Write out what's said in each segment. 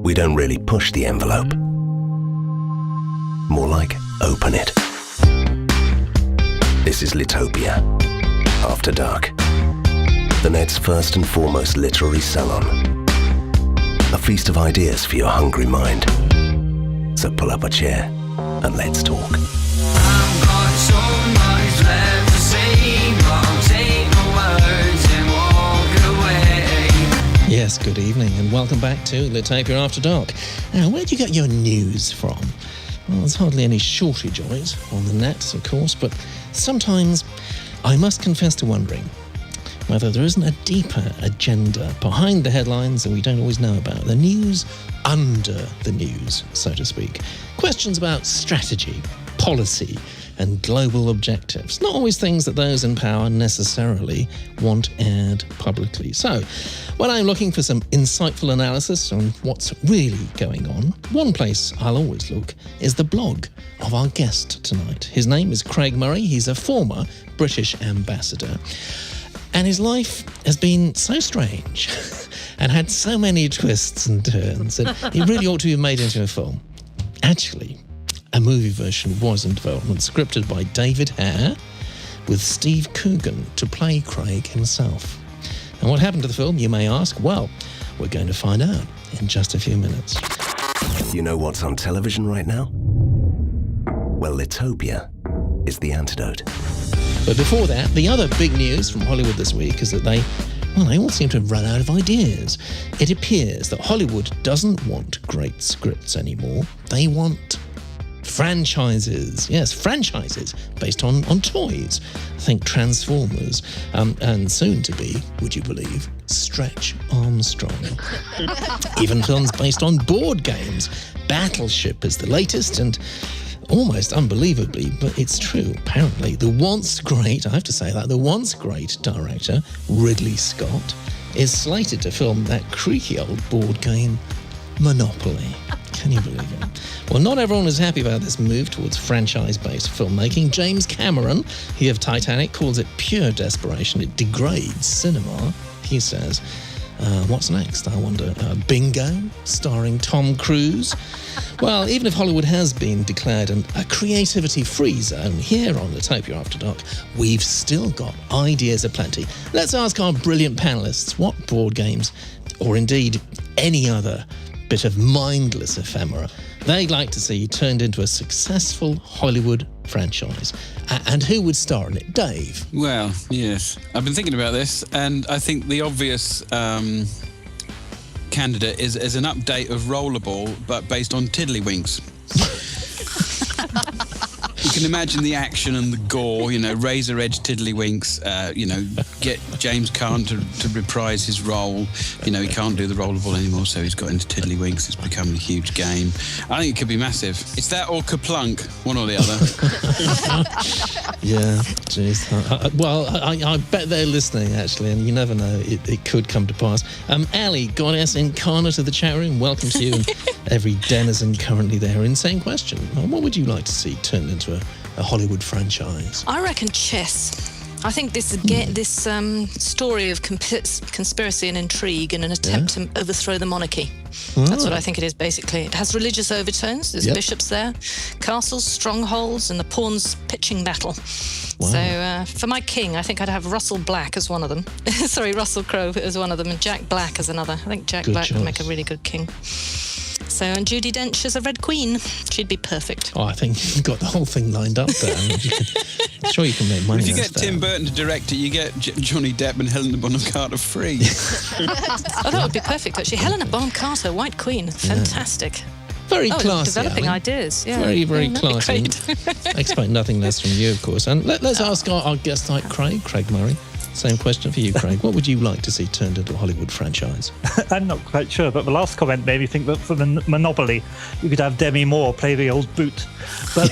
We don't really push the envelope. More like open it. This is Litopia After Dark, the net's first and foremost literary salon. A feast of ideas for your hungry mind. So pull up a chair and let's talk. I've got so much left to say, but I'll take the words and walk away. Yes, good evening and welcome back to Litopia After Dark. Now, where do you get your news from? Well, there's hardly any shortage of it on the net, of course, but sometimes I must confess to wondering whether there isn't a deeper agenda behind the headlines that we don't always know about. The news under the news, so to speak. Questions about strategy, policy, and global objectives. Not always things that those in power necessarily want aired publicly. So, when I'm looking for some insightful analysis on what's really going on, one place I'll always look is the blog of our guest tonight. His name is Clegg Murray. He's a former British ambassador. And his life has been so strange and had so many twists and turns that it really ought to be made into a film. Actually, a movie version was in development, scripted by David Hare, with Steve Coogan to play Craig himself. And what happened to the film, you may ask? Well, we're going to find out in just a few minutes. You know what's on television right now? Well, Litopia is the antidote. But before that, the other big news from Hollywood this week is that they all seem to have run out of ideas. It appears that Hollywood doesn't want great scripts anymore. They want franchises. Yes, franchises based on toys. Think Transformers, and soon to be, would you believe, Stretch Armstrong. Even films based on board games. Battleship is the latest, and almost unbelievably, but it's true, apparently, the once great director, Ridley Scott, is slated to film that creaky old board game, Monopoly. Can you believe it? Well, not everyone is happy about this move towards franchise-based filmmaking. James Cameron, he of Titanic, calls it pure desperation. It degrades cinema, he says. What's next, I wonder? Bingo, starring Tom Cruise? Well, even if Hollywood has been declared a creativity-free zone, here on Litopia After Dark, we've still got ideas aplenty. Let's ask our brilliant panellists what board games, or indeed any other bit of mindless ephemera, they'd like to see turned into a successful Hollywood franchise. And who would star in it? Dave? Well, yes. I've been thinking about this, and I think the obvious candidate is an update of Rollerball, but based on Tiddlywinks. You can imagine the action and the gore, razor-edge Tiddlywinks, get James Caan to reprise his role. He can't do the rollerball anymore, so he's got into Tiddlywinks. It's become a huge game. I think it could be massive. It's that or Kerplunk, one or the other. Yeah, jeez. I bet they're listening, actually, and you never know, it could come to pass. Ali, goddess incarnate of the chat room, welcome to you and every denizen currently there. Insane question. What would you like to see turned into a Hollywood franchise? I reckon chess. I think this story of conspiracy and intrigue in an attempt to overthrow the monarchy. That's what I think it is, basically. It has religious overtones. There's bishops there, castles, strongholds, and the pawns pitching battle. Wow. So for my king, I think I'd have Russell Black as one of them. Sorry, Russell Crowe as one of them, and Jack Black as another. I think Jack Black would make a really good king. So, and Judi Dench as a Red Queen. She'd be perfect. Oh, I think you've got the whole thing lined up there. I'm sure you can make money. If you get Tim Burton to direct it, you get Johnny Depp and Helena Bonham Carter free. Oh, that would be perfect, actually. Helena Bonham Carter, White Queen. Fantastic. Very classy. Developing ideas. Yeah. Very, very classy. I expect nothing less from you, of course. And let's ask our guest like Craig Murray. Same question for you, Craig. What would you like to see turned into a Hollywood franchise? I'm not quite sure, but the last comment made me think that for Monopoly, you could have Demi Moore play the old boot. But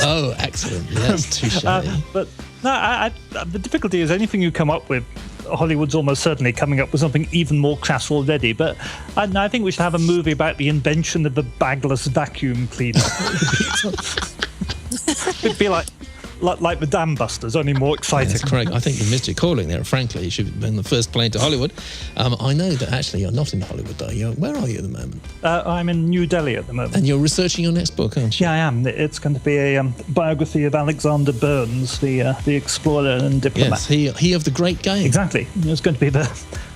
oh, excellent. Yes, touche. But no, the difficulty is anything you come up with, Hollywood's almost certainly coming up with something even more crass already. But I think we should have a movie about the invention of the bagless vacuum cleaner. It'd be like like the Dam Busters, only more exciting. That's correct. I think you missed your calling there. Frankly, you should have been the first plane to Hollywood. I know that actually you're not in Hollywood, though. Where are you at the moment? I'm in New Delhi at the moment. And you're researching your next book, aren't you? Yeah, I am. It's going to be a biography of Alexander Burns, the explorer and diplomat. Yes, he of the Great Game. Exactly. It's going to be the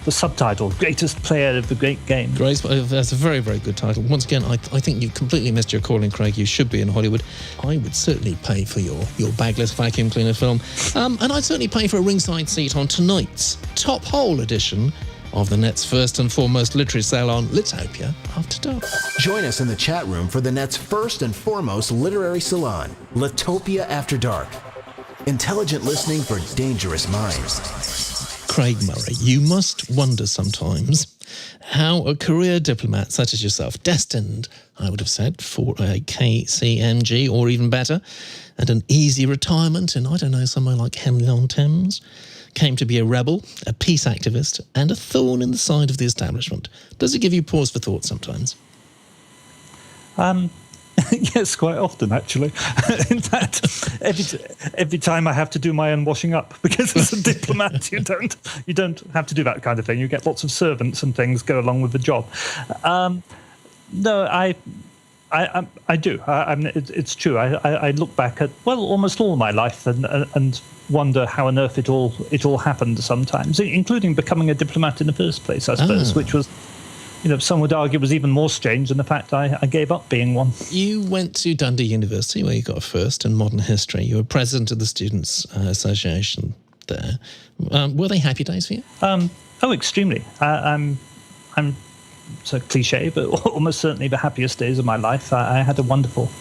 subtitle, Greatest Player of the Great Game. Great. That's a very, very good title. Once again, I think you've completely missed your calling, Craig. You should be in Hollywood. I would certainly pay for your bagless vacuum cleaner film. And I'd certainly pay for a ringside seat on tonight's Top Hole edition of the net's first and foremost literary salon, Litopia After Dark. Join us in the chat room for the net's first and foremost literary salon, Litopia After Dark. Intelligent listening for dangerous minds. Craig Murray, you must wonder sometimes how a career diplomat such as yourself, destined, I would have said, for a KCMG or even better, and an easy retirement in, I don't know, somewhere like Henley-on-Thames, came to be a rebel, a peace activist, and a thorn in the side of the establishment. Does it give you pause for thought sometimes? Yes, quite often, actually. In fact, every time I have to do my own washing up, because as a diplomat, you don't have to do that kind of thing. You get lots of servants and things go along with the job. No, I do. It's true. I look back at almost all my life and wonder how on earth it all happened sometimes, including becoming a diplomat in the first place, I suppose, which was, some would argue was even more strange than the fact I gave up being one. You went to Dundee University, where you got a first in modern history. You were president of the Students' Association there. Were they happy days for you? Extremely. I'm so cliche, but almost certainly the happiest days of my life. I had a wonderful,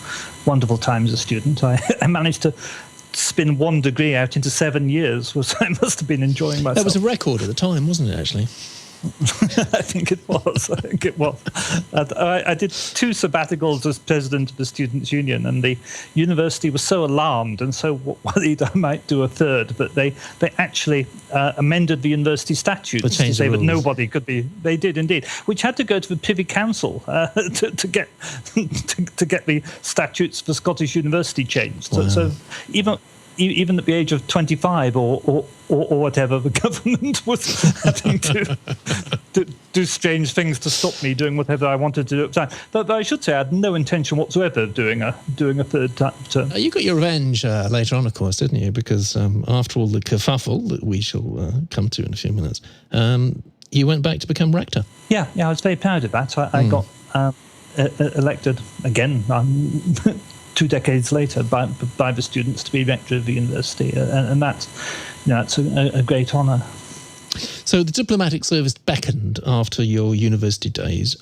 wonderful time as a student. I managed to spin one degree out into 7 years. I must have been enjoying myself. That was a record at the time, wasn't it, actually? I think it was. I did 2 sabbaticals as president of the Students' Union, and the university was so alarmed and so worried I might do a third, but they actually amended the university statutes to say that nobody could be. They did indeed, which had to go to the Privy Council to get the statutes for Scottish University changed. Wow. So even at the age of 25 or whatever, the government was having to do strange things to stop me doing whatever I wanted to do at the time. But I should say I had no intention whatsoever of doing a third term. You got your revenge later on, of course, didn't you? Because after all the kerfuffle that we shall come to in a few minutes, you went back to become rector. Yeah, I was very proud of that. I got elected again 2 decades later by the students to be rector of the university, and that's a great honour. So the diplomatic service beckoned after your university days.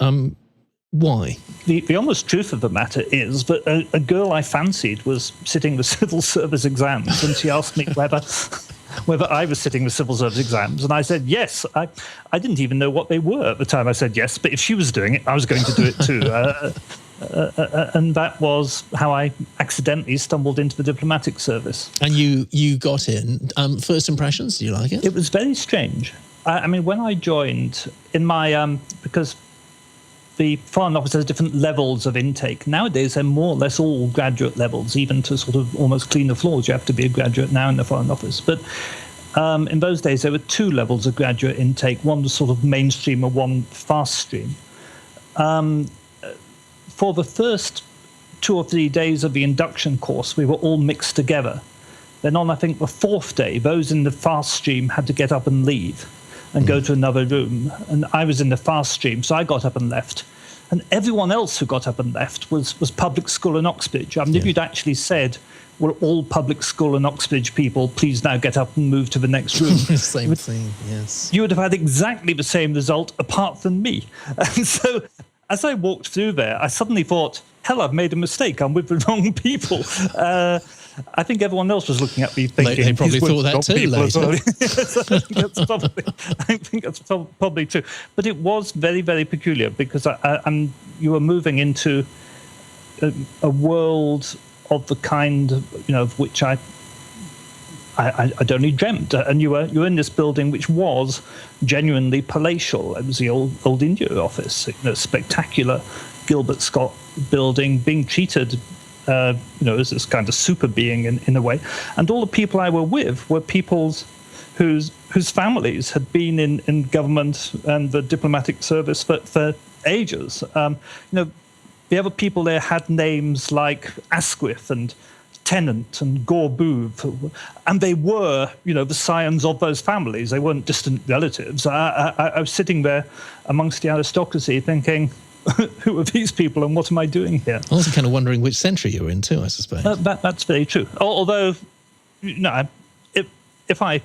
Why? The honest truth of the matter is that a girl I fancied was sitting the civil service exams, and she asked me whether I was sitting the civil service exams, and I said yes. I didn't even know what they were at the time I said yes, but if she was doing it, I was going to do it too. And that was how I accidentally stumbled into the diplomatic service. And you got in. First impressions, do you like it? It was very strange. I mean, when I joined, in my because the Foreign Office has different levels of intake. Nowadays, they're more or less all graduate levels. Even to sort of almost clean the floors, you have to be a graduate now in the Foreign Office. But in those days, there were 2 levels of graduate intake. One was sort of mainstream and one fast stream. For the first 2 or 3 days of the induction course, we were all mixed together. Then on, I think, the 4th day, those in the fast stream had to get up and leave and go to another room. And I was in the fast stream, so I got up and left. And everyone else who got up and left was public school in Oxbridge. I mean, if you'd actually said, we're all public school in Oxbridge people, please now get up and move to the next room. Same thing, yes. You would have had exactly the same result apart from me. And so as I walked through there, I suddenly thought, hell, I've made a mistake. I'm with the wrong people. I think everyone else was looking at me thinking... They probably thought that too later. I think that's probably true. But it was very, very peculiar because you were moving into a world of the kind, of which I'd only dreamt. And you were in this building which was genuinely palatial. It was the old India office, spectacular Gilbert Scott building, being treated as this kind of super being in a way. And all the people I were with were people whose families had been in government and the diplomatic service for ages. The other people there had names like Asquith and Tennant and Gore-Booth, and they were, the scions of those families. They weren't distant relatives. I was sitting there amongst the aristocracy thinking, who are these people and what am I doing here? Also kind of wondering which century you were in too, I suppose. That's very true. Although, if I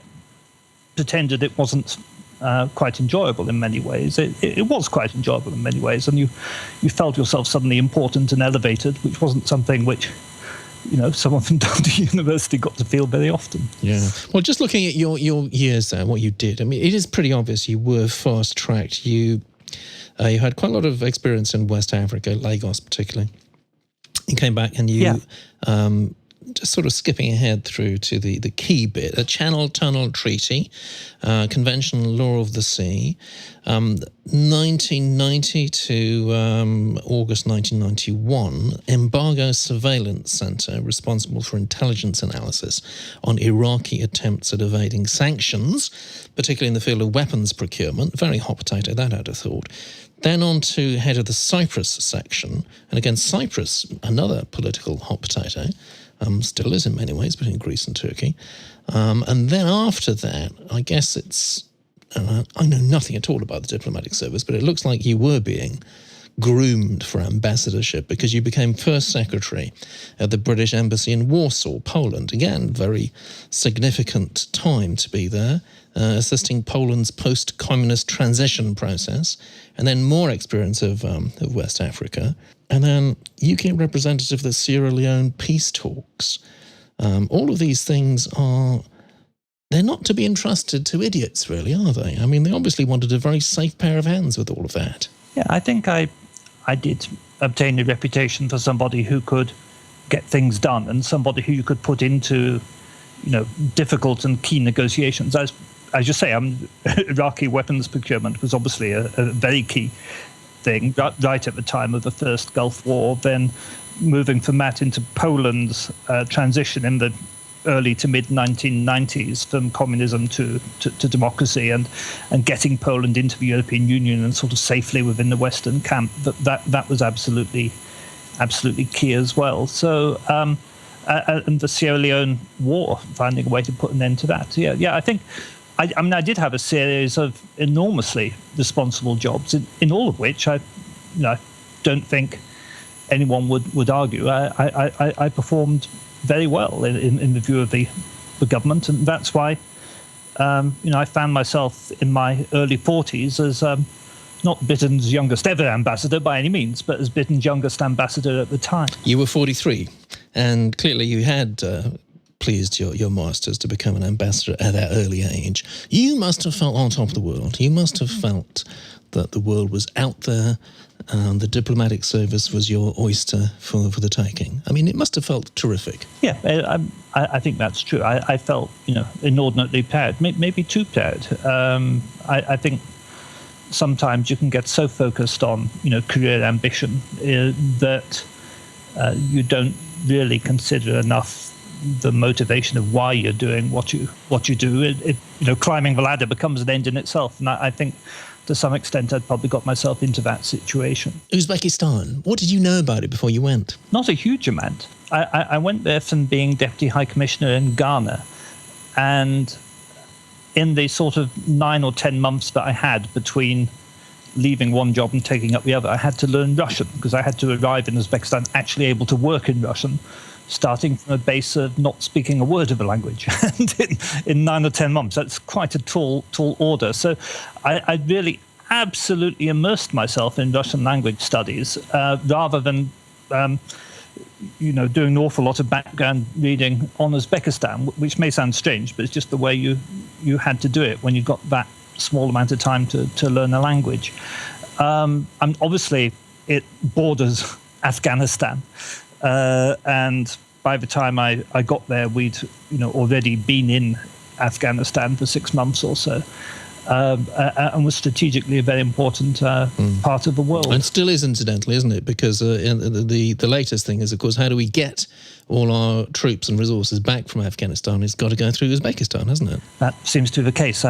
pretended it wasn't quite enjoyable in many ways, it was quite enjoyable in many ways, and you felt yourself suddenly important and elevated, which wasn't something which someone from Dundee University got to feel very often. Yeah. Well, just looking at your years there, what you did, I mean, it is pretty obvious you were fast-tracked. You had quite a lot of experience in West Africa, Lagos particularly. You came back and you, just sort of skipping ahead through to the key bit, the Channel Tunnel Treaty, Conventional Law of the Sea, 1990 to August 1991, Embargo Surveillance Center, responsible for intelligence analysis on Iraqi attempts at evading sanctions, particularly in the field of weapons procurement. Very hot potato, that I'd have thought. Then on to head of the Cyprus section, and again, Cyprus, another political hot potato, still is in many ways, between Greece and Turkey. And then after that, I guess it's, I know nothing at all about the diplomatic service, but it looks like you were being groomed for ambassadorship because you became first secretary at the British Embassy in Warsaw, Poland. Again, very significant time to be there, assisting Poland's post-communist transition process, and then more experience of West Africa. And then UK representative of the Sierra Leone peace talks. All of these things they're not to be entrusted to idiots, really, are they? I mean, they obviously wanted a very safe pair of hands with all of that. Yeah, I think I did obtain a reputation for somebody who could get things done and somebody who you could put into, difficult and key negotiations. As you say, Iraqi weapons procurement was obviously a very key thing right at the time of the first Gulf War, then moving from that into Poland's transition in the early to mid 1990s from communism to democracy and getting Poland into the European Union and sort of safely within the Western camp, that was absolutely key as well. So and the Sierra Leone War, finding a way to put an end to that. I think I did have a series of enormously responsible jobs, in all of which I don't think anyone would argue. I performed very well in the view of the government, and that's why I found myself in my early 40s as not Britain's youngest ever ambassador by any means, but as Britain's youngest ambassador at the time. You were 43, and clearly you had pleased your masters to become an ambassador at that early age. You must have felt on top of the world. You must have felt that the world was out there, and the diplomatic service was your oyster for the taking. I mean, it must have felt terrific. Yeah, I think that's true. I felt, inordinately proud, maybe too proud. I think sometimes you can get so focused on, career ambition that you don't really consider enough the motivation of why you're doing what you do. Climbing the ladder becomes an end in itself, and I think to some extent I'd probably got myself into that situation. Uzbekistan, what did you know about it before you went? Not a huge amount. I went there from being Deputy High Commissioner in Ghana, and in the sort of 9 or 10 months that I had between leaving one job and taking up the other, I had to learn Russian, because I had to arrive in Uzbekistan actually able to work in Russian, starting from a base of not speaking a word of the language. And in 9 or 10 months, that's quite a tall order. So I really absolutely immersed myself in Russian language studies rather than doing an awful lot of background reading on Uzbekistan, which may sound strange, but it's just the way you had to do it when you've got that small amount of time to learn a language. And obviously, it borders Afghanistan. And by the time I got there, we'd already been in Afghanistan for 6 months or so. and was strategically a very important part of the world. And still is, incidentally, isn't it? Because the latest thing is, of course, how do we get all our troops and resources back from Afghanistan? It's got to go through Uzbekistan, hasn't it? That seems to be the case.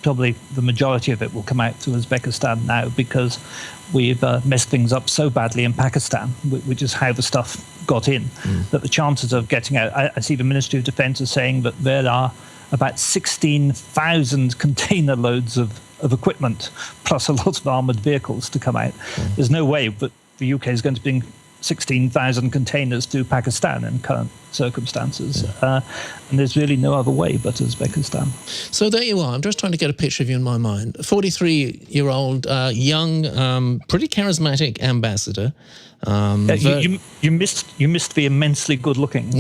Probably the majority of it will come out through Uzbekistan now, because we've messed things up so badly in Pakistan, which is how the stuff got in, that the chances of getting out... I see the Ministry of Defence is saying that there are about 16,000 container loads of equipment, plus a lot of armoured vehicles to come out. There's no way that the UK is going to bring 16,000 containers to Pakistan in current circumstances. And there's really no other way but Uzbekistan. So there you are. I'm just trying to get a picture of you in my mind. A 43-year-old, young, pretty charismatic ambassador. You missed the immensely good-looking.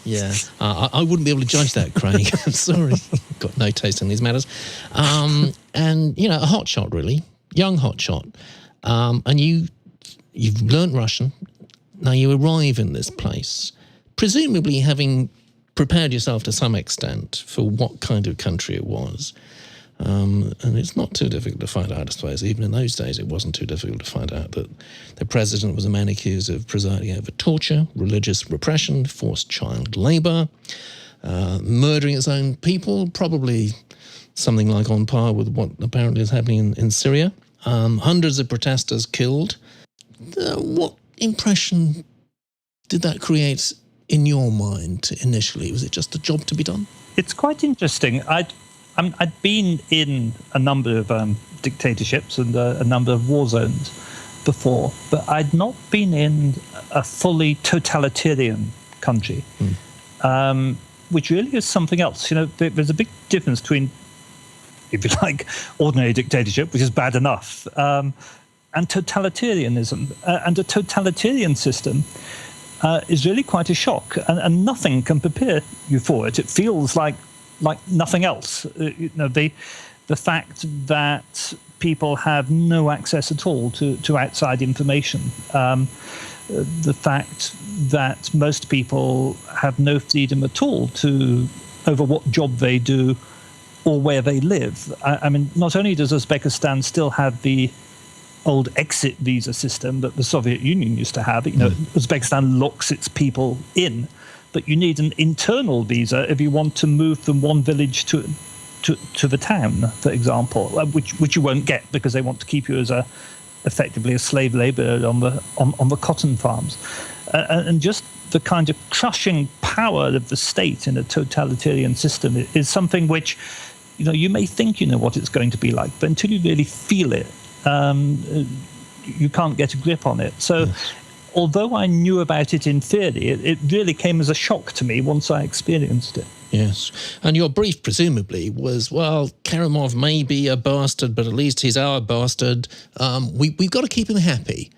Yeah, I wouldn't be able to judge that, Craig. I'm sorry. Got no taste in these matters. And, you know, a hotshot, really. Young hotshot. And you've learnt Russian. Now you arrive in this place, presumably having prepared yourself to some extent for what kind of country it was. And it's not too difficult to find out, I suppose. Even in those days, it wasn't too difficult to find out that the president was a man accused of presiding over torture, religious repression, forced child labour, murdering its own people, probably something like on par with what apparently is happening in Syria. Hundreds of protesters killed. What impression did that create in your mind initially? Was it just a job to be done? It's quite interesting. I'd been in a number of dictatorships and a number of war zones before, but I'd not been in a fully totalitarian country, which really is something else. You know, there's a big difference between, if you like, ordinary dictatorship, which is bad enough, and totalitarianism. And a totalitarian system is really quite a shock, and nothing can prepare you for it. It feels like nothing else. You know, the fact that people have no access at all to outside information, the fact that most people have no freedom at all over what job they do or where they live. I mean, not only does Uzbekistan still have the old exit visa system that the Soviet Union used to have, you know, Uzbekistan locks its people in, but you need an internal visa if you want to move from one village to the town, for example, which you won't get because they want to keep you as effectively a slave labourer on the cotton farms, and just the kind of crushing power of the state in a totalitarian system is something which, you know, you may think you know what it's going to be like, but until you really feel it, you can't get a grip on it. So. Yes. Although I knew about it in theory, it really came as a shock to me once I experienced it. Yes. And your brief, presumably, was, well, Karimov may be a bastard, but at least he's our bastard. We've got to keep him happy.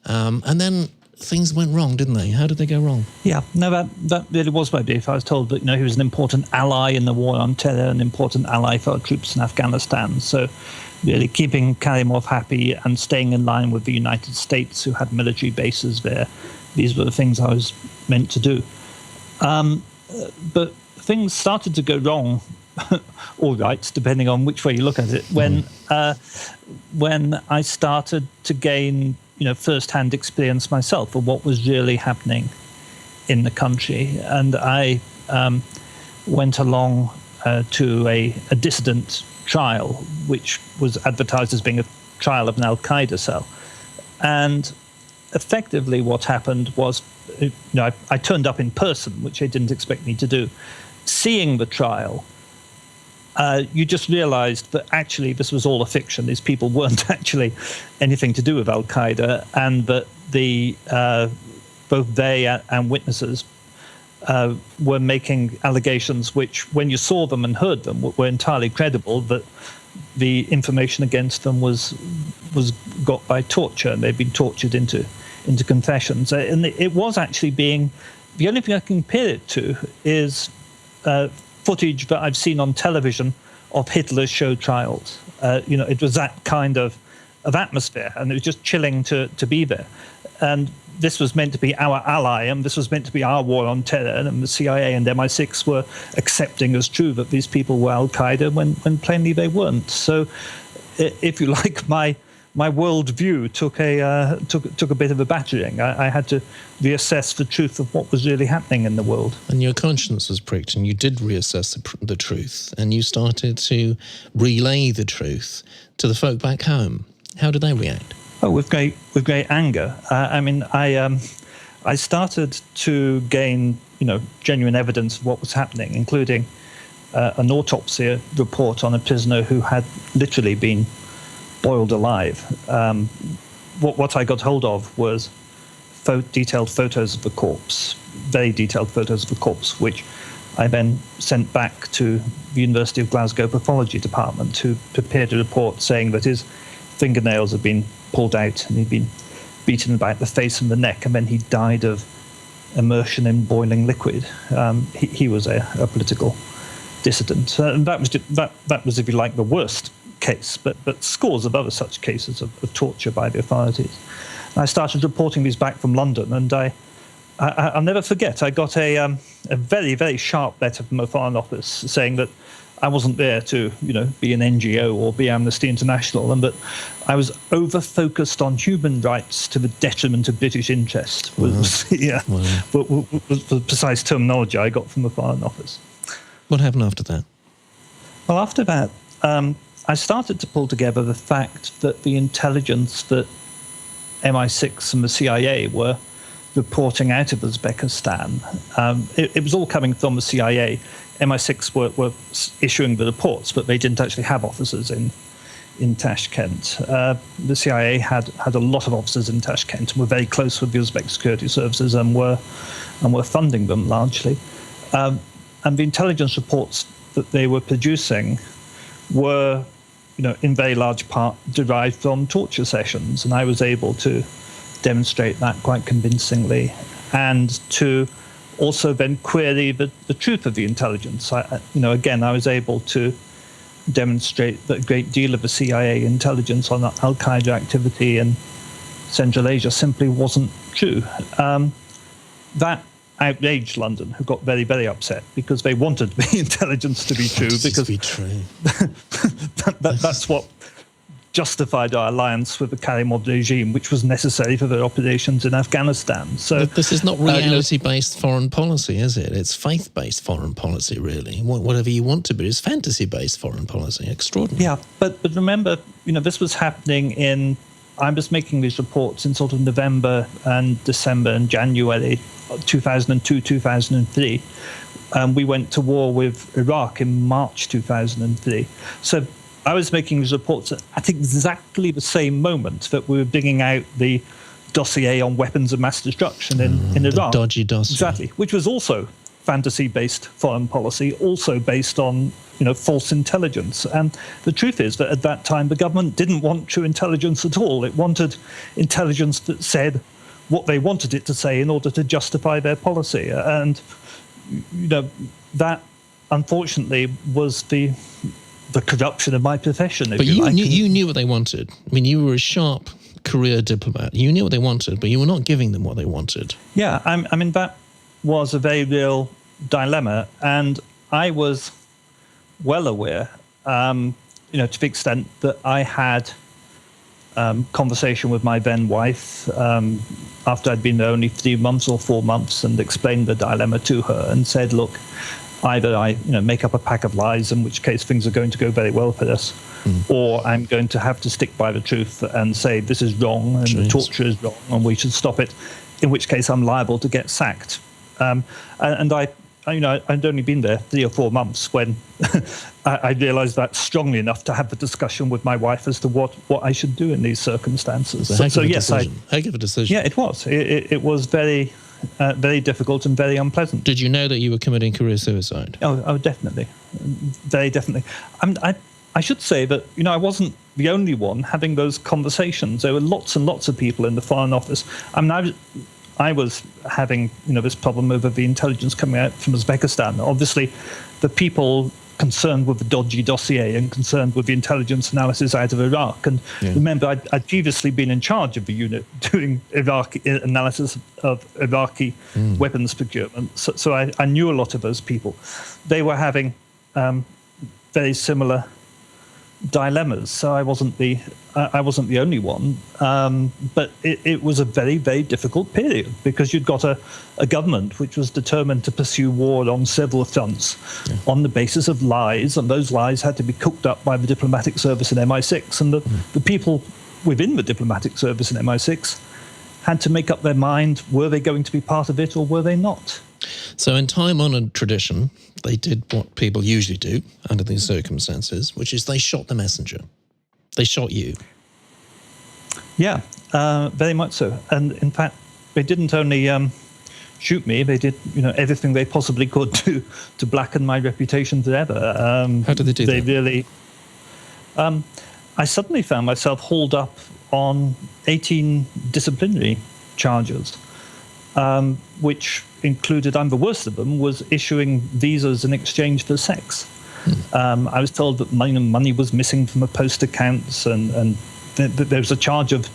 And then things went wrong, didn't they? How did they go wrong? Yeah, no, that really was my brief. I was told that, you know, he was an important ally in the war on terror, an important ally for our troops in Afghanistan. So really keeping Karimov happy and staying in line with the United States, who had military bases there. These were the things I was meant to do. But things started to go wrong, all right, depending on which way you look at it, when I started to gain, you know, first-hand experience myself of what was really happening in the country. And I went along to a dissident trial, which was advertised as being a trial of an Al-Qaeda cell. And effectively what happened was, you know, I turned up in person, which they didn't expect me to do. Seeing the trial, you just realized that actually this was all a fiction. These people weren't actually anything to do with Al-Qaeda, and that both they and witnesses were making allegations which, when you saw them and heard them, were entirely credible, that the information against them was got by torture, and they'd been tortured into confessions. And it was actually being... The only thing I can compare it to is footage that I've seen on television of Hitler's show trials. You know, it was that kind of atmosphere, and it was just chilling to be there. And this was meant to be our ally, and this was meant to be our war on terror, and the CIA and MI6 were accepting as true that these people were Al-Qaeda when plainly they weren't. So, if you like, my worldview took a bit of a battering. I had to reassess the truth of what was really happening in the world. And your conscience was pricked, and you did reassess the truth, and you started to relay the truth to the folk back home. How did they react? Oh, with great anger. I started to gain, genuine evidence of what was happening, including an autopsy report on a prisoner who had literally been boiled alive. What I got hold of was detailed photos of the corpse, very detailed photos of the corpse, which I then sent back to the University of Glasgow Pathology Department, who prepared a report saying that his fingernails had been pulled out and he'd been beaten about the face and the neck, and then he died of immersion in boiling liquid. He was a political dissident. And that was, if you like, the worst case, but scores of other such cases of torture by the authorities. And I started reporting these back from London, and I'll never forget, I got a very, very sharp letter from the Foreign Office saying that I wasn't there to, be an NGO or be Amnesty International, and that I was over-focused on human rights to the detriment of British interest, was the precise terminology I got from the Foreign Office. What happened after that? Well, after that, I started to pull together the fact that the intelligence that MI6 and the CIA were reporting out of Uzbekistan, it was all coming from the CIA. MI6 were issuing the reports, but they didn't actually have officers in Tashkent. The CIA had a lot of officers in Tashkent and were very close with the Uzbek security services and were funding them largely. And the intelligence reports that they were producing were, in very large part derived from torture sessions, and I was able to demonstrate that quite convincingly, and to also then query the truth of the intelligence. Again, I was able to demonstrate that a great deal of the CIA intelligence on Al-Qaeda activity in Central Asia simply wasn't true. That outraged London, who got very, very upset because they wanted the intelligence to be true. That's what justified our alliance with the Karimov regime, which was necessary for their operations in Afghanistan. So but this is not reality-based foreign policy, is it? It's faith-based foreign policy, really. Whatever you want to be is fantasy-based foreign policy. Extraordinary. Yeah, but remember, this was happening I was making these reports in sort of November and December and January 2002, 2003. We went to war with Iraq in March 2003. So I was making these reports at exactly the same moment that we were digging out the dossier on weapons of mass destruction in Iraq. The dodgy dossier. Exactly, which was also fantasy-based foreign policy, also based on false intelligence. And the truth is that at that time, the government didn't want true intelligence at all. It wanted intelligence that said what they wanted it to say in order to justify their policy. And that, unfortunately, was the corruption of my profession. But you knew what they wanted. I mean, you were a sharp career diplomat. You knew what they wanted, but you were not giving them what they wanted. Yeah, I mean, that was a very real dilemma, and I was well aware, to the extent that I had conversation with my then wife after I'd been there only 3 months or 4 months, and explained the dilemma to her and said, look, either I make up a pack of lies, in which case things are going to go very well for us, or I'm going to have to stick by the truth and say this is wrong and the torture is wrong and we should stop it, in which case I'm liable to get sacked. And I'd only been there 3 or 4 months when I realised that strongly enough to have the discussion with my wife as to what I should do in these circumstances. So yes, heck of a decision. Yeah, it was. It was very, very difficult and very unpleasant. Did you know that you were committing career suicide? Oh, definitely, very definitely. I should say that I wasn't the only one having those conversations. There were lots and lots of people in the Foreign Office. I was having this problem over the intelligence coming out from Uzbekistan. Obviously, the people concerned with the dodgy dossier and concerned with the intelligence analysis out of Iraq. And remember, I'd previously been in charge of the unit doing Iraqi analysis of Iraqi weapons procurement. So I knew a lot of those people. They were having very similar dilemmas. So I wasn't the only one. But it was a very, very difficult period because you'd got a government which was determined to pursue war on several fronts on the basis of lies, and those lies had to be cooked up by the diplomatic service and MI6. And the people within the diplomatic service and MI6 had to make up their mind, were they going to be part of it or were they not? So in time-honoured tradition, they did what people usually do under these circumstances, which is they shot the messenger. They shot you. Yeah, very much so. And in fact, they didn't only shoot me, they did everything they possibly could to blacken my reputation forever. How did they do that? They really... I suddenly found myself hauled up on 18 disciplinary charges, which included, and the worst of them, was issuing visas in exchange for sex. I was told that money was missing from the post accounts, and there was a charge of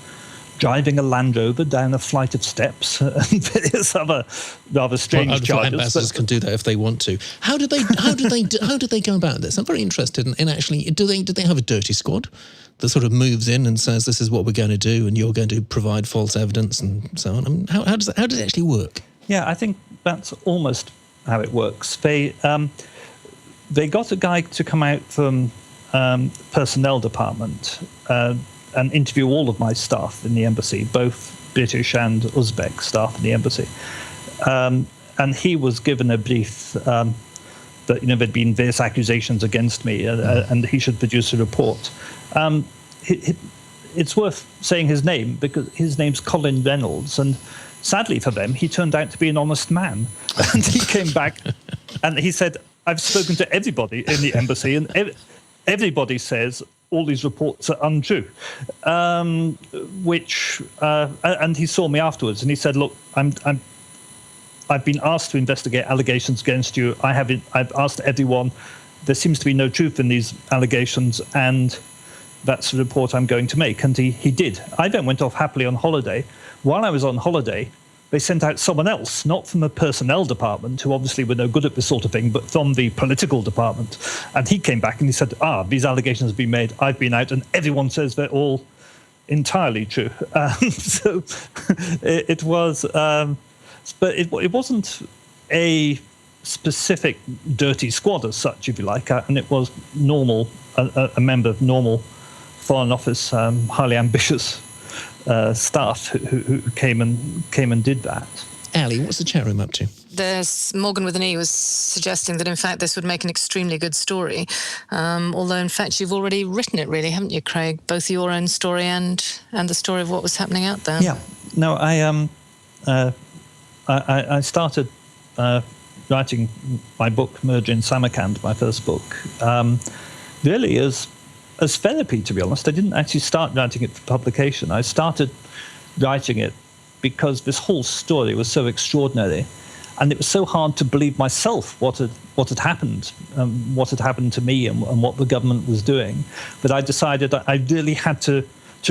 driving a Land Rover down a flight of steps and various other rather strange charges. Ambassadors can do that if they want to. How do they go about this? I'm very interested in actually. Do they have a dirty squad that sort of moves in and says this is what we're going to do, and you're going to provide false evidence and so on? I mean, how does it actually work? Yeah, I think that's almost how it works. They got a guy to come out from personnel department and interview all of my staff in the embassy, both British and Uzbek staff in the embassy. And he was given a brief that there'd been various accusations against me, and he should produce a report. It's worth saying his name because his name's Colin Reynolds, and sadly for them, he turned out to be an honest man. And he came back and he said, I've spoken to everybody in the embassy, and everybody says all these reports are untrue. And he saw me afterwards and he said, look, I've been asked to investigate allegations against you. I've asked everyone. There seems to be no truth in these allegations, and that's the report I'm going to make. And he did. I then went off happily on holiday. While I was on holiday, they sent out someone else, not from the personnel department, who obviously were no good at this sort of thing, but from the political department. And he came back and he said, these allegations have been made. I've been out, and everyone says they're all entirely true. So it was, but it wasn't a specific dirty squad as such, if you like, and it was normal, a member of normal Foreign Office, highly ambitious staff who came and did that. Ali, what's the chat room up to? There's Morgan with an E was suggesting that in fact this would make an extremely good story, although in fact you've already written it, really, haven't you, Craig? Both your own story and the story of what was happening out there. Yeah. No, I started writing my book, Murder in Samarkand, my first book, really as therapy, to be honest. I didn't actually start writing it for publication. I started writing it because this whole story was so extraordinary, and it was so hard to believe myself what had happened to me and what the government was doing, that I decided I really had to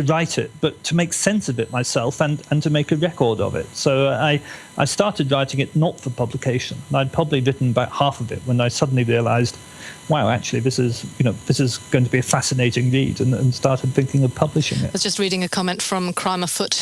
write it, but to make sense of it myself and to make a record of it. So I started writing it not for publication. I'd probably written about half of it when I suddenly realized, wow, actually this is going to be a fascinating read, and started thinking of publishing it. I was just reading a comment from Crime Afoot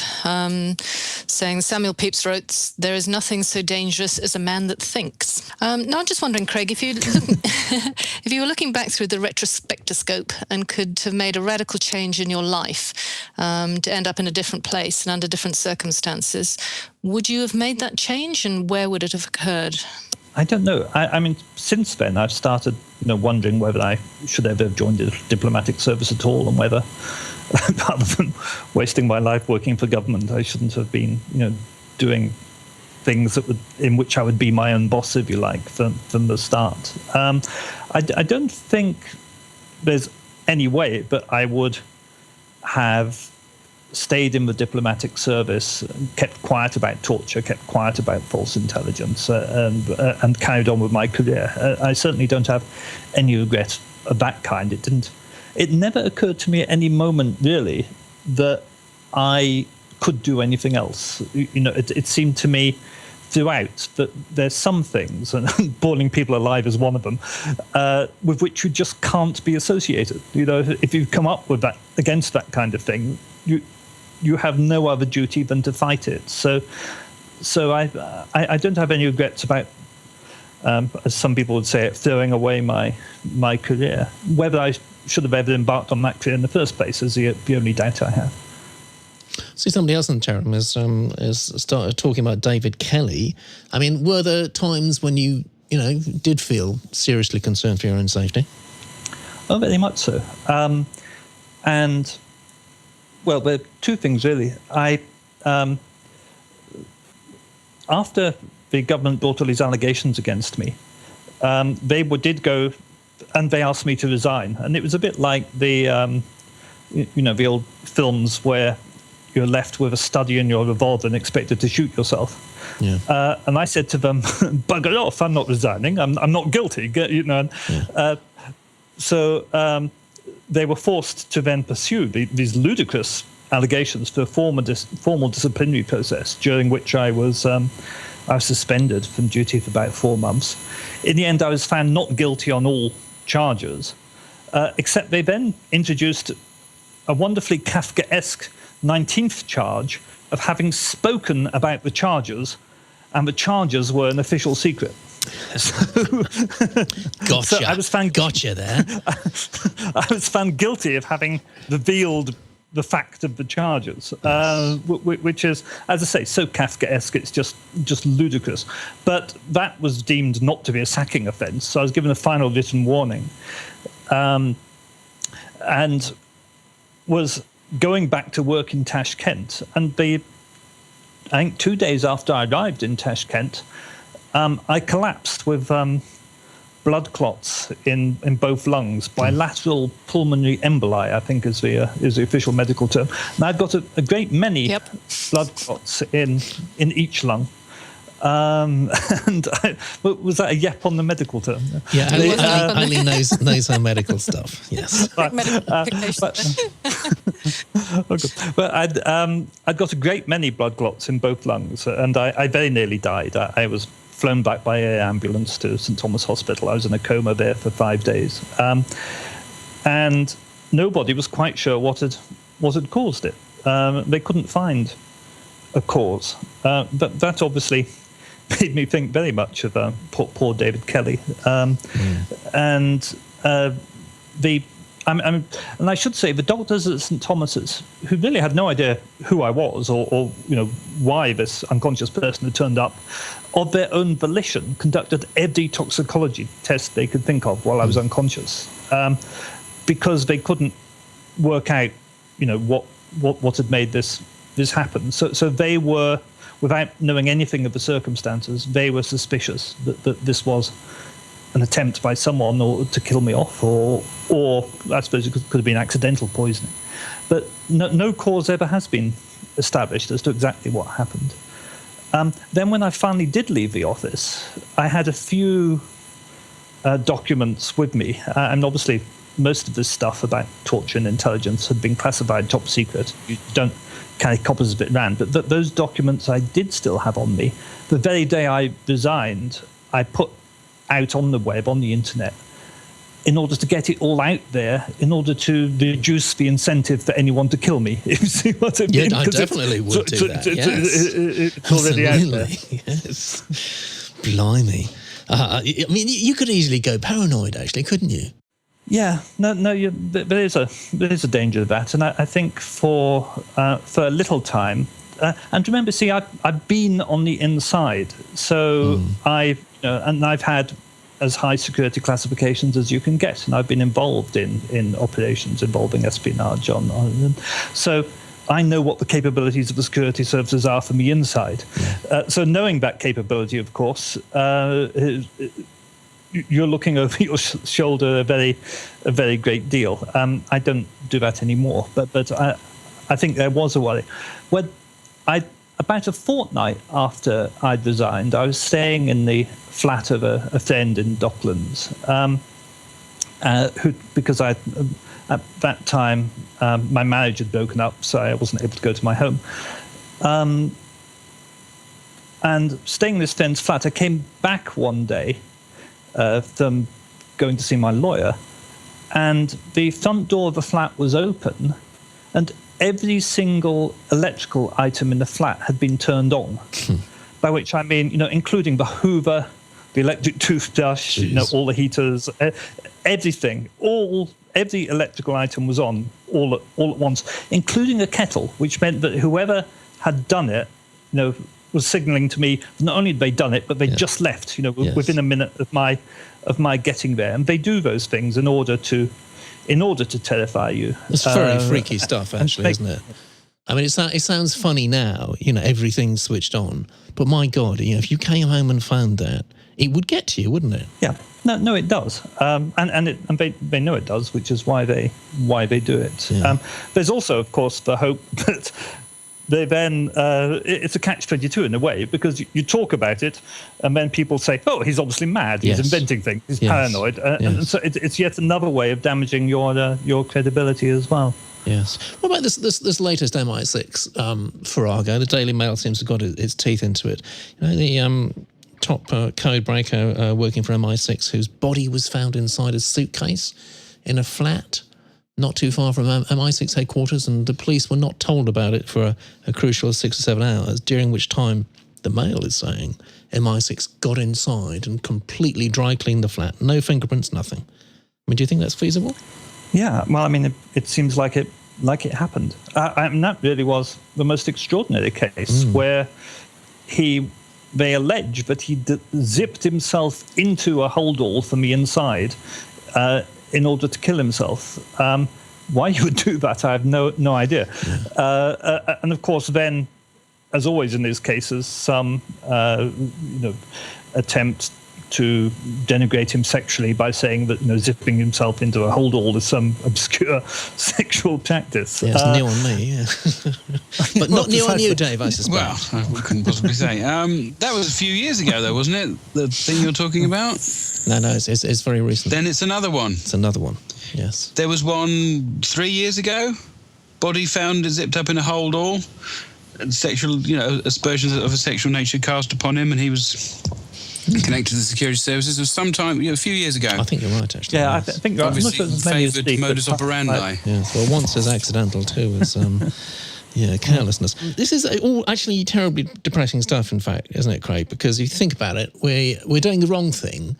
saying, Samuel Pepys wrote, there is nothing so dangerous as a man that thinks. Now I'm just wondering, Craig, if you were looking back through the retrospectoscope and could have made a radical change in your life to end up in a different place and under different circumstances, would you have made that change, and where would it have occurred? I don't know. I mean, since then, I've started, wondering whether I should ever have joined the diplomatic service at all, and whether, rather than wasting my life working for government, I shouldn't have been, doing things in which I would be my own boss, if you like, from the start. I don't think there's any way that I would have stayed in the diplomatic service, kept quiet about torture, kept quiet about false intelligence, and carried on with my career. I certainly don't have any regret of that kind. It never occurred to me at any moment, really, that I could do anything else. It seemed to me throughout that there's some things, and boiling people alive is one of them, with which you just can't be associated. If you come up with that against that kind of thing, you have no other duty than to fight it. So I don't have any regrets about, as some people would say, throwing away my career. Whether I should have ever embarked on that career in the first place is the only doubt I have. See, somebody else in the chat room has started talking about David Kelly. I mean, were there times when you did feel seriously concerned for your own safety? Oh, very much so. And, well, there are two things, really. After the government brought all these allegations against me, they did go, and they asked me to resign. And it was a bit like the old films where you're left with a study and your revolver and expected to shoot yourself. Yeah. And I said to them, bugger off, I'm not resigning, I'm not guilty. So they were forced to then pursue these ludicrous allegations for a formal disciplinary process, during which I was suspended from duty for about 4 months. In the end, I was found not guilty on all charges, except they then introduced a wonderfully Kafkaesque 19th charge of having spoken about the charges, and the charges were an official secret. Gotcha. So I was found gotcha there. I was found guilty of having revealed the fact of the charges, which is, as I say, so Kafkaesque, it's just ludicrous. But that was deemed not to be a sacking offence, so I was given a final written warning, and was going back to work in Tashkent. And I think 2 days after I arrived in Tashkent, I collapsed with blood clots in both lungs, bilateral pulmonary emboli, I think is the official medical term. And I've got a great many blood clots in each lung. And was that a yep on the medical term? Yeah, Eileen knows her medical stuff. Yes. But I'd got a great many blood clots in both lungs, and I very nearly died. I was flown back by air ambulance to St Thomas Hospital. I was in a coma there for 5 days, and nobody was quite sure what had caused it. They couldn't find a cause, but that obviously made me think very much of poor David Kelly, and and I should say the doctors at St Thomas's, who really had no idea who I was or why this unconscious person had turned up, of their own volition, conducted every toxicology test they could think of while I was unconscious, because they couldn't work out, what had made this happen. So they were, without knowing anything of the circumstances, they were suspicious that this was an attempt by someone to kill me off, or I suppose it could have been accidental poisoning. But no cause ever has been established as to exactly what happened. Then when I finally did leave the office, I had a few documents with me, and obviously most of this stuff about torture and intelligence had been classified top secret. You don't carry copies of it around, but those documents I did still have on me. The very day I resigned, I put out on the web, on the internet, in order to get it all out there, in order to reduce the incentive for anyone to kill me. You see what I mean? Yeah, I definitely would do that. Yes. It's already out there. Yes. Blimey. I mean, you could easily go paranoid, actually, couldn't you? Yeah, there is a danger of that, and I think for a little time, and remember, see, I've been on the inside, so I've had as high security classifications as you can get, and I've been involved in operations involving espionage on them. So I know what the capabilities of the security services are from the inside. So knowing that capability, of course, you're looking over your shoulder a very great deal. I don't do that anymore, but I think there was a worry. About a fortnight after I'd resigned, I was staying in the flat of a friend in Docklands, because at that time my marriage had broken up, so I wasn't able to go to my home. And staying in this friend's flat, I came back one day from going to see my lawyer, and the front door of the flat was open, and every single electrical item in the flat had been turned on. By which I mean, including the Hoover, the electric toothbrush, all the heaters, everything. Every electrical item was on all at once, including a kettle, which meant that whoever had done it, was signaling to me not only had they done it, but they just left, within a minute of my getting there. And they do those things in order to terrify you. It's very freaky stuff, actually, isn't it? I mean, it sounds funny now, everything's switched on. But my God, if you came home and found that, it would get to you, wouldn't it? Yeah. No, it does. And they know it does, which is why they do it. Yeah. There's also, of course, the hope that they then it's a catch-22 in a way, because you talk about it and then people say, oh, he's obviously mad, he's inventing things, he's paranoid, and so it's yet another way of damaging your credibility as well. Yes. What about this latest MI6 farrago? The Daily Mail seems to have got its teeth into it. The top code breaker working for MI6 whose body was found inside a suitcase in a flat not too far from MI6 headquarters, and the police were not told about it for a crucial 6 or 7 hours, during which time the Mail is saying MI6 got inside and completely dry cleaned the flat. No fingerprints, nothing. I mean, do you think that's feasible? Yeah, well, I mean, it seems like it happened. And that really was the most extraordinary case where they allege that he zipped himself into a holdall from the inside in order to kill himself. Why you would do that, I have no idea. Yeah. And of course, then, as always in these cases, some attempt to denigrate him sexually by saying that zipping himself into a holdall is some obscure sexual practice. Yeah, it's new on me, yeah. But not new on you, Dave, I suspect. Well, I couldn't possibly say. That was a few years ago, though, wasn't it? The thing you're talking about? No, it's very recent. Then it's another one. It's another one, yes. There was one 3 years ago. Body found zipped up in a holdall. Sexual, aspersions of a sexual nature cast upon him, and he was connected to the security services. It was sometime, a few years ago. I think you're right, actually. Yeah, yes. I think you're right. Obviously favoured modus operandi. Yes, well, once as accidental too as carelessness. This is all actually terribly depressing stuff, in fact, isn't it, Craig? Because you think about it, we're doing the wrong thing.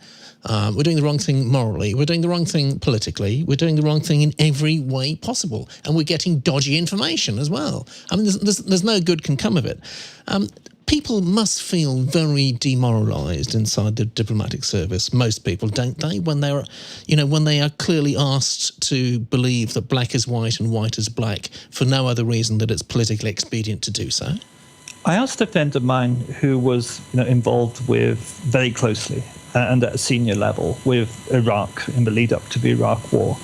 We're doing the wrong thing morally. We're doing the wrong thing politically. We're doing the wrong thing in every way possible, and we're getting dodgy information as well. I mean, there's no good can come of it. People must feel very demoralised inside the diplomatic service. Most people, don't they? When they are clearly asked to believe that black is white and white is black for no other reason that it's politically expedient to do so. I asked a friend of mine who was involved very closely and at a senior level with Iraq in the lead up to the Iraq War,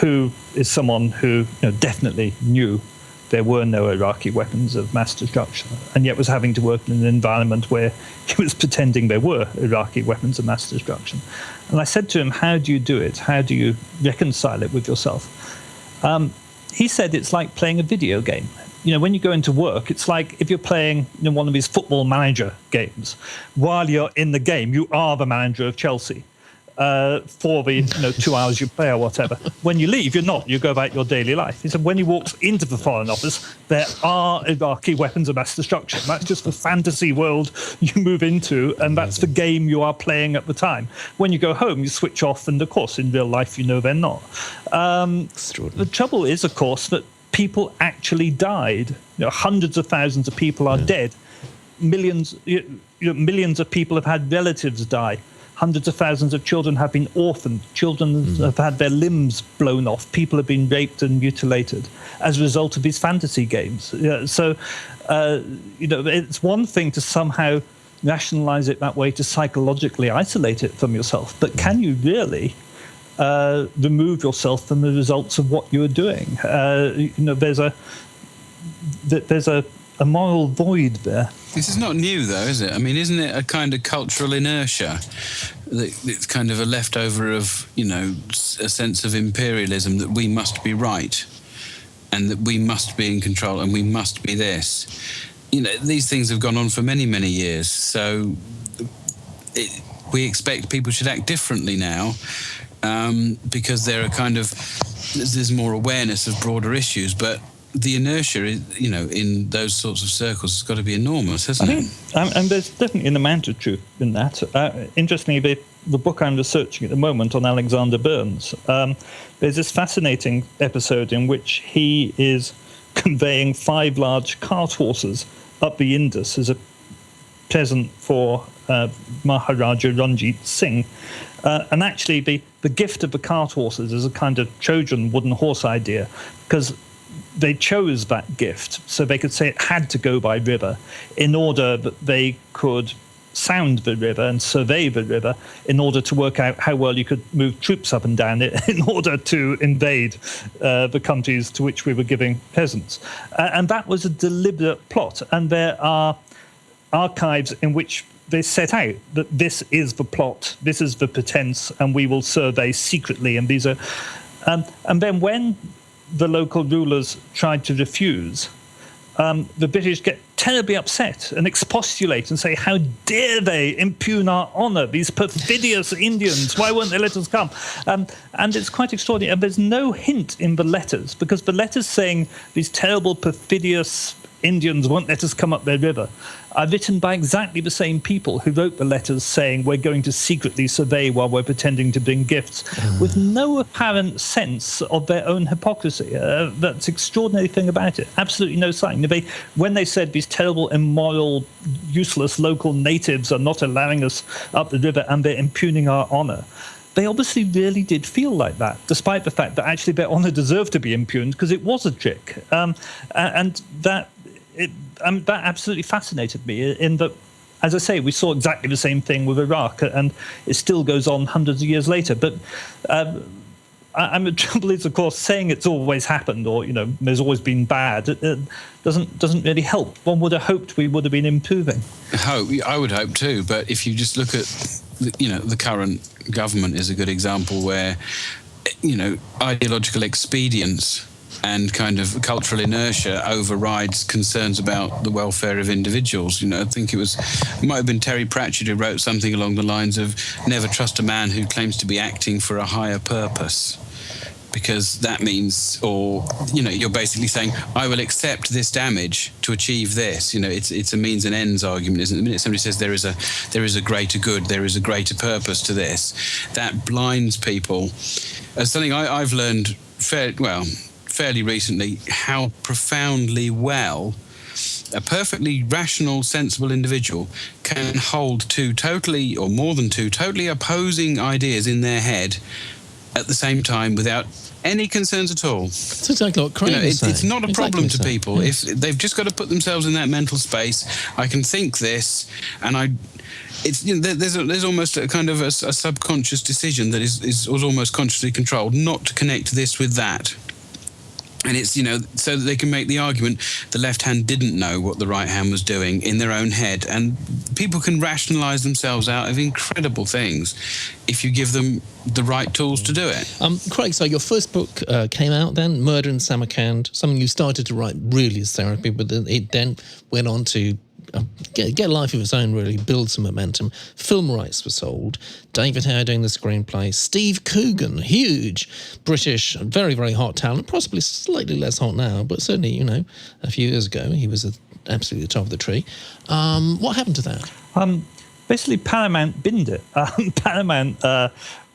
who is someone who definitely knew there were no Iraqi weapons of mass destruction, and yet was having to work in an environment where he was pretending there were Iraqi weapons of mass destruction. And I said to him, how do you do it? How do you reconcile it with yourself? He said it's like playing a video game. When you go into work, it's like if you're playing one of these football manager games. While you're in the game, you are the manager of Chelsea for the 2 hours you play or whatever. When you leave, you're not. You go about your daily life. He said when he walks into the Foreign Office, there are Iraqi weapons of mass destruction. That's just the fantasy world you move into, and that's the game you are playing at the time. When you go home, you switch off, and of course, in real life, they're not. The trouble is, of course, that people actually died. Hundreds of thousands of people are dead. Millions of people have had relatives die. Hundreds of thousands of children have been orphaned. Children have had their limbs blown off. People have been raped and mutilated as a result of these fantasy games. So, it's one thing to somehow rationalize it that way, to psychologically isolate it from yourself. But can you really remove yourself from the results of what you're doing. There's a moral void there. This is not new, though, is it? I mean, isn't it a kind of cultural inertia? It's kind of a leftover of, a sense of imperialism, that we must be right and that we must be in control and we must be this. These things have gone on for many, many years. So we expect people should act differently now because there's more awareness of broader issues. But the inertia, in those sorts of circles has got to be enormous, hasn't it? And there's definitely an amount of truth in that. Interestingly, the book I'm researching at the moment on Alexander Burns, there's this fascinating episode in which he is conveying 5 large cart horses up the Indus as a present for Maharaja Ranjit Singh. And actually, the gift of the cart horses is a kind of Trojan wooden horse idea, because they chose that gift so they could say it had to go by river in order that they could sound the river and survey the river in order to work out how well you could move troops up and down it in order to invade the countries to which we were giving peasants. And that was a deliberate plot. And there are archives in which they set out that this is the plot, this is the pretense, and we will survey secretly. And these are, and then when the local rulers tried to refuse, the British get terribly upset and expostulate and say, how dare they impugn our honour, these perfidious Indians, why won't they let us come? And it's quite extraordinary. And there's no hint in the letters, because the letters saying these terrible, perfidious Indians won't let us come up their river are written by exactly the same people who wrote the letters saying we're going to secretly survey while we're pretending to bring gifts, with no apparent sense of their own hypocrisy. That's the extraordinary thing about it. Absolutely no sign. When they said these terrible, immoral, useless local natives are not allowing us up the river and they're impugning our honour, they obviously really did feel like that, despite the fact that actually their honour deserved to be impugned because it was a trick. And that absolutely fascinated me, in that, as I say, we saw exactly the same thing with Iraq, and it still goes on hundreds of years later. But the trouble is, of course, saying it's always happened, or there's always been bad, it doesn't really help. One would have hoped we would have been improving. I would hope too. But if you just look at the current government is a good example where ideological expedience and kind of cultural inertia overrides concerns about the welfare of individuals. I think it might have been Terry Pratchett who wrote something along the lines of, never trust a man who claims to be acting for a higher purpose. Because that means, or, you're basically saying, I will accept this damage to achieve this. It's a means and ends argument, isn't it? The minute somebody says there is a greater good, there is a greater purpose to this, that blinds people. As something I've learned fairly recently, how profoundly well a perfectly rational, sensible individual can hold two totally, or more than two, totally opposing ideas in their head at the same time without any concerns at all. That's exactly what Clegg is saying. It's not a problem to people. Yeah. If they've just got to put themselves in that mental space, I can think this, and there's almost a kind of a subconscious decision that is almost consciously controlled not to connect this with that. And it's, so that they can make the argument the left hand didn't know what the right hand was doing in their own head. And people can rationalise themselves out of incredible things if you give them the right tools to do it. Craig, so your first book came out then, Murder in Samarkand, something you started to write really as therapy, but it then went on to get a life of its own, really, build some momentum. Film rights were sold. David Hare doing the screenplay. Steve Coogan, huge British, very, very hot talent, possibly slightly less hot now, but certainly, a few years ago, he was absolutely the top of the tree. What happened to that? Basically, Paramount binned it. Paramount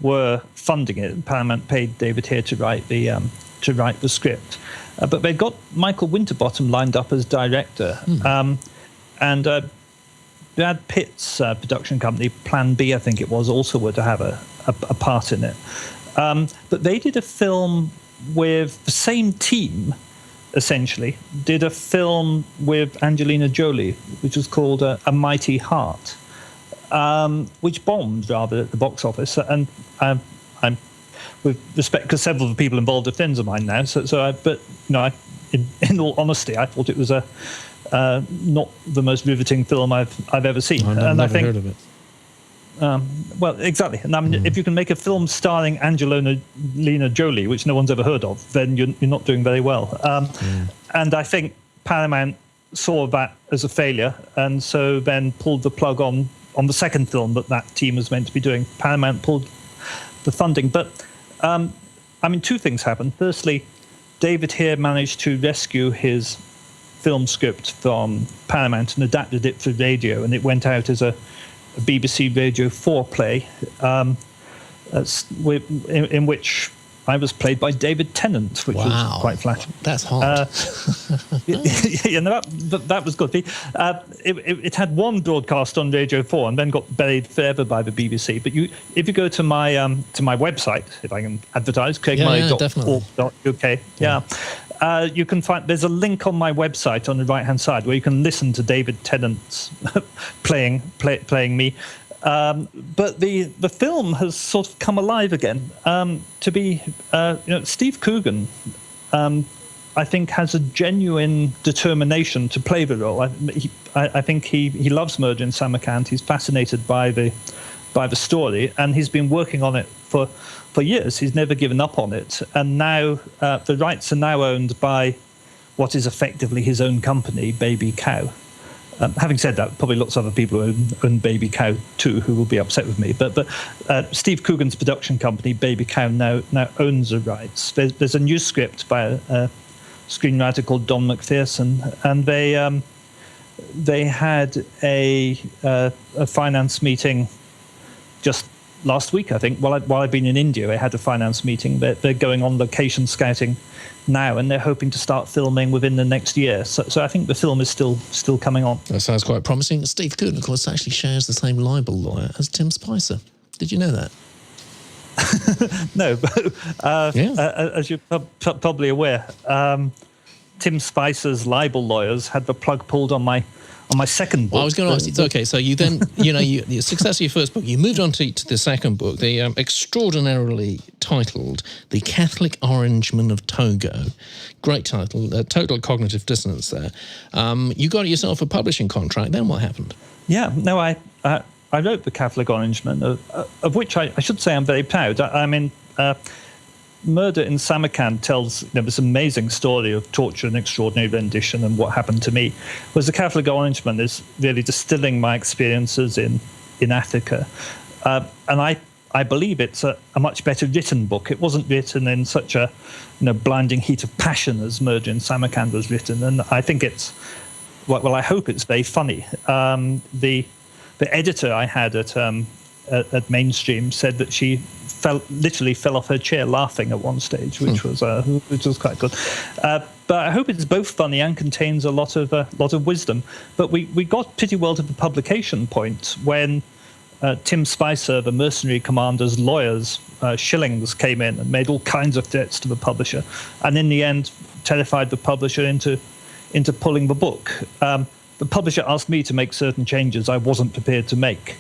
were funding it. Paramount paid David Hare to write the script. But they got Michael Winterbottom lined up as director. And Brad Pitt's production company, Plan B, I think it was, also were to have a part in it. But they did a film with the same team, essentially, did a film with Angelina Jolie, which was called A Mighty Heart, which bombed rather at the box office. And with respect, because several of the people involved are friends of mine now. In all honesty, I thought it was not the most riveting film I've ever seen. I've never heard of it. Well, exactly. And I mean, if you can make a film starring Angelina Jolie, which no one's ever heard of, then you're not doing very well. And I think Paramount saw that as a failure, and so then pulled the plug on the second film that team was meant to be doing. Paramount pulled the funding. But, two things happened. Firstly, David here managed to rescue his film script from Paramount and adapted it for radio, and it went out as a BBC Radio 4 play, in which I was played by David Tennant, which was quite flattering. That's hot. That was good. It had one broadcast on Radio 4 and then got buried forever by the BBC. But if you go to my website, if I can advertise, cleggmoney.org.uk, you can find, there's a link on my website on the right-hand side where you can listen to David Tennant playing me. But the film has sort of come alive again. Steve Coogan, I think, has a genuine determination to play the role. I think he loves Murder in Samarkand. He's fascinated by the story, and he's been working on it for years. He's never given up on it, and now the rights are now owned by what is effectively his own company, Baby Cow. Having said that, probably lots of other people own Baby Cow too, who will be upset with me. But Steve Coogan's production company, Baby Cow, now owns the rights. There's a new script by a screenwriter called Don McPherson, and they had a finance meeting just last week, I think. While I've been in India, they had a finance meeting. They're going on location scouting now, and they're hoping to start filming within the next year. So I think the film is still coming on. That sounds quite promising. Steve Coogan, of course, actually shares the same libel lawyer as Tim Spicer. Did you know that? No, but as you're probably aware, Tim Spicer's libel lawyers had the plug pulled on my second book. Well, I was going to ask you, okay, so you then, the success of your first book, you moved on to the second book, the extraordinarily titled The Catholic Orangeman of Togo. Great title, total cognitive dissonance there. You got yourself a publishing contract, then what happened? Yeah, no, I wrote The Catholic Orangeman, of which I should say I'm very proud. Murder in Samarkand tells this amazing story of torture and extraordinary rendition and what happened to me, whereas The Catholic Orangeman is really distilling my experiences in Africa. And I believe it's a much better written book. It wasn't written in such a blinding heat of passion as Murder in Samarkand was written, and I think it's, well, I hope it's very funny. The editor I had at Mainstream said that she literally fell off her chair laughing at one stage, which was quite good. But I hope it's both funny and contains a lot of wisdom. But we got pretty well to the publication point when Tim Spicer, the mercenary commander's lawyers, Shillings, came in and made all kinds of threats to the publisher, and in the end terrified the publisher into pulling the book. The publisher asked me to make certain changes I wasn't prepared to make,